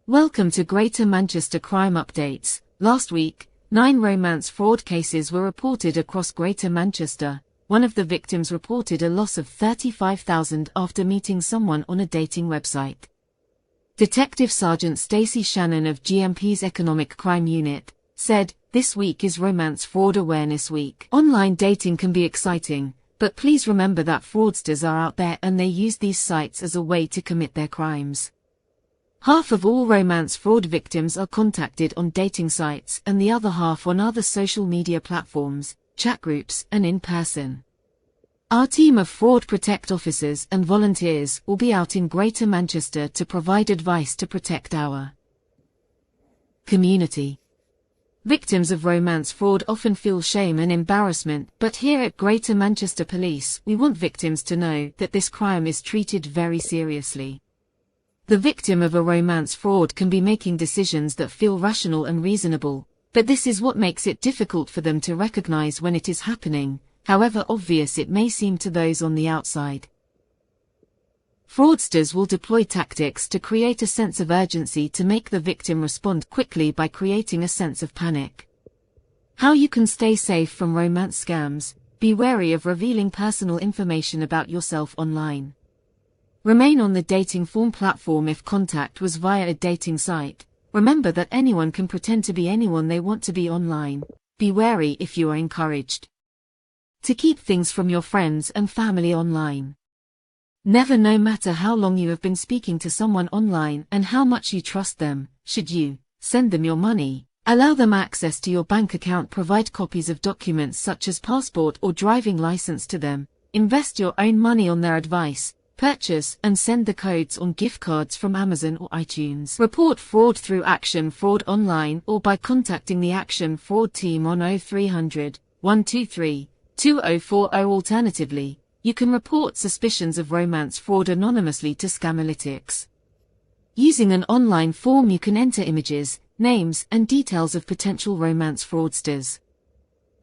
Welcome to Greater Manchester Crime Updates. Last week, 9 romance fraud cases were reported across Greater Manchester. One of the victims reported a loss of £35,000 after meeting someone on a dating website. Detective Sergeant Stacey Shannon of GMP's Economic Crime Unit said, "This week is Romance Fraud Awareness Week. Online dating can be exciting, but please remember that fraudsters are out there and they use these sites as a way to commit their crimes. Half of all romance fraud victims are contacted on dating sites and the other half on other social media platforms, chat groups, and in person." Our team of Fraud Protect officers and volunteers will be out in Greater Manchester to provide advice to protect our community. Victims of romance fraud often feel shame and embarrassment, but here at Greater Manchester Police, we want victims to know that this crime is treated very seriously. The victim of a romance fraud can be making decisions that feel rational and reasonable, but this is what makes it difficult for them to recognize when it is happening, however obvious it may seem to those on the outside. Fraudsters will deploy tactics to create a sense of urgency to make the victim respond quickly by creating a sense of panic. How you can stay safe from romance scams: be wary of revealing personal information about yourself online. Remain on the dating form platform if contact was via a dating site. Remember that anyone can pretend to be anyone they want to be online. Be wary if you are encouraged to keep things from your friends and family online. Never, no matter how long you have been speaking to someone online and how much you trust them, should you send them your money, allow them access to your bank account, provide copies of documents such as passport or driving license to them, invest your own money on their advice, purchase and send the codes on gift cards from Amazon or iTunes. Report fraud through Action Fraud online or by contacting the Action Fraud team on 0300 123 2040. Alternatively, you can report suspicions of romance fraud anonymously to Scamalytics. Using an online form, you can enter images, names, and details of potential romance fraudsters.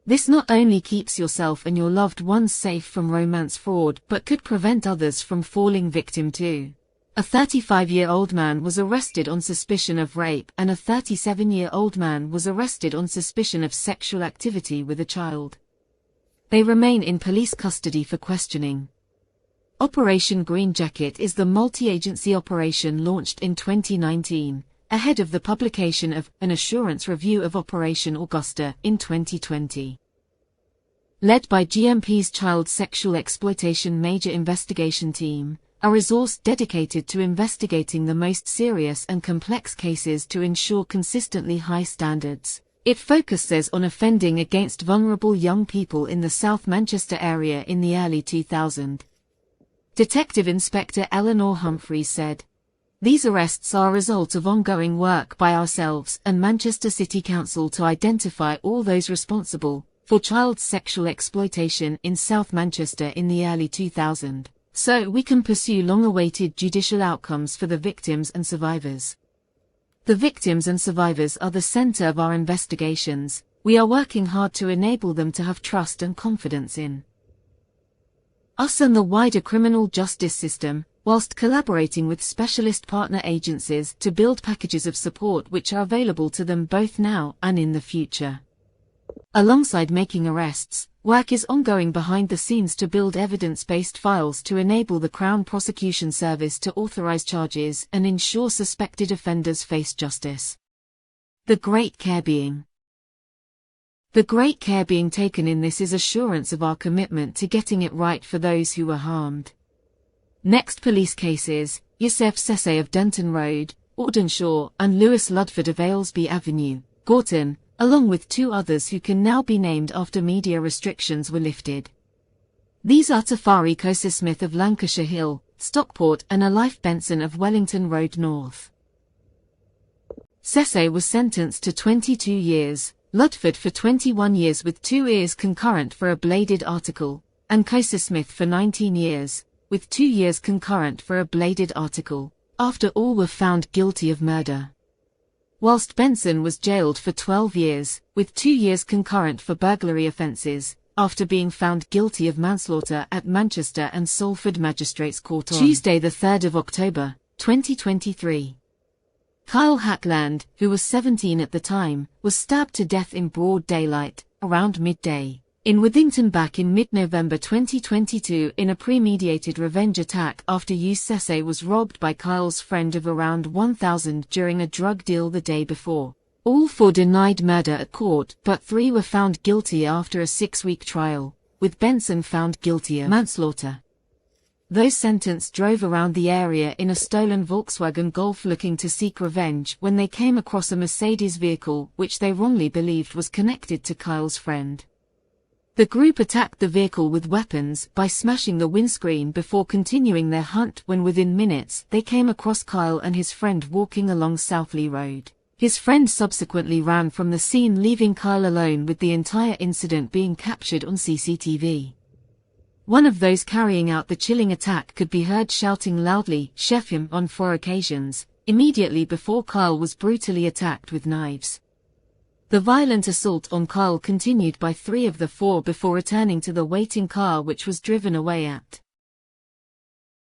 This not only keeps yourself and your loved ones safe from romance fraud but could prevent others from falling victim too. A 35-year-old man was arrested on suspicion of rape and a 37-year-old man was arrested on suspicion of sexual activity with a child. They remain in police custody for questioning. Operation Green Jacket is the multi-agency operation launched in 2019. Ahead of the publication of an assurance review of Operation Augusta in 2020. Led by GMP's Child Sexual Exploitation Major Investigation Team, a resource dedicated to investigating the most serious and complex cases to ensure consistently high standards. It focuses on offending against vulnerable young people in the South Manchester area in the early 2000s. Detective Inspector Eleanor Humphreys said, "These arrests are a result of ongoing work by ourselves and Manchester City Council to identify all those responsible for child sexual exploitation in South Manchester in the early 2000s, so we can pursue long-awaited judicial outcomes for the victims and survivors. The victims and survivors are the center of our investigations. We are working hard to enable them to have trust and confidence in us and the wider criminal justice system, whilst collaborating with specialist partner agencies to build packages of support which are available to them both now and in the future." Alongside making arrests, work is ongoing behind the scenes to build evidence-based files to enable the Crown Prosecution Service to authorize charges and ensure suspected offenders face justice. The great care being taken in this is assurance of our commitment to getting it right for those who were harmed. Next police cases: Yusef Sesse of Denton Road, Audenshaw, and Lewis Ludford of Aylesby Avenue, Gorton, along with 2 others who can now be named after media restrictions were lifted. These are Tafari Kosa Smith of Lancashire Hill, Stockport, and Alife Benson of Wellington Road North. Sesse was sentenced to 22 years, Ludford for 21 years with 2 years concurrent for a bladed article, and Kosa Smith for 19 years. With 2 years concurrent for a bladed article, after all were found guilty of murder. Whilst Benson was jailed for 12 years, with 2 years concurrent for burglary offences, after being found guilty of manslaughter at Manchester and Salford Magistrates Court on Tuesday the 3rd of October, 2023. Kyle Hackland, who was 17 at the time, was stabbed to death in broad daylight, around midday, in Withington back in mid-November 2022 in a premeditated revenge attack after USSA was robbed by Kyle's friend of around $1,000 during a drug deal the day before. All four denied murder at court, but 3 were found guilty after a 6-week trial, with Benson found guilty of manslaughter. Those sentenced drove around the area in a stolen Volkswagen Golf looking to seek revenge when they came across a Mercedes vehicle which they wrongly believed was connected to Kyle's friend. The group attacked the vehicle with weapons by smashing the windscreen before continuing their hunt when within minutes they came across Kyle and his friend walking along Southley Road. His friend subsequently ran from the scene, leaving Kyle alone, with the entire incident being captured on CCTV. One of those carrying out the chilling attack could be heard shouting loudly, "Chef him," on 4 occasions, immediately before Kyle was brutally attacked with knives. The violent assault on Kyle continued by 3 of the 4 before returning to the waiting car, which was driven away at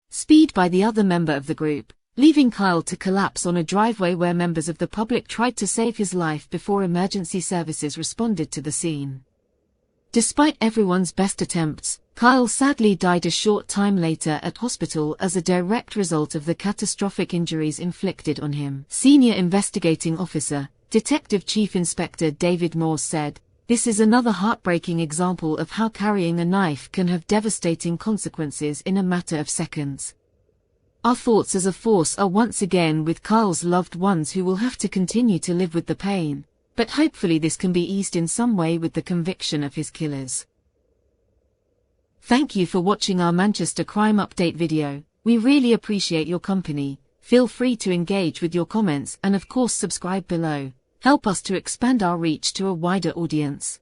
speed by the other member of the group, leaving Kyle to collapse on a driveway where members of the public tried to save his life before emergency services responded to the scene. Despite everyone's best attempts, Kyle sadly died a short time later at hospital as a direct result of the catastrophic injuries inflicted on him. Senior Investigating Officer, Detective Chief Inspector David Morse said, "This is another heartbreaking example of how carrying a knife can have devastating consequences in a matter of seconds. Our thoughts as a force are once again with Kyle's loved ones who will have to continue to live with the pain, but hopefully this can be eased in some way with the conviction of his killers." Thank you for watching our Manchester Crime Update video. We really appreciate your company. Feel free to engage with your comments and of course subscribe below. Help us to expand our reach to a wider audience.